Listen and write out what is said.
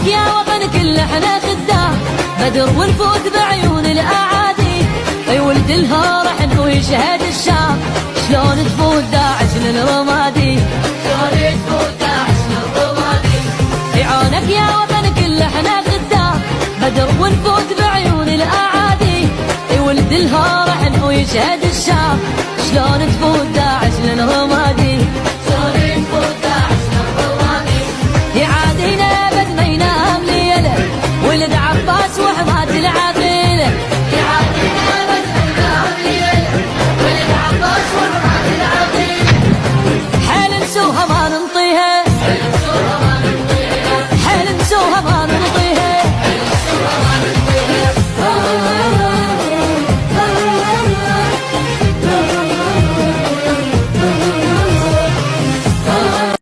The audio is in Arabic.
يا وطن كل احنا خدام، بدر ونفوت بعيون الاعادي. اي ولد الهار احنا ويشهد الشام، شلون تفوت داعش للرمادي، شلون تفوت داعش للرمادي. عونك يا وطن كل احنا خدام، بدر ونفوت بعيون الاعادي. اي ولد الهار احنا ويشهد الشام، شلون تفوت داعش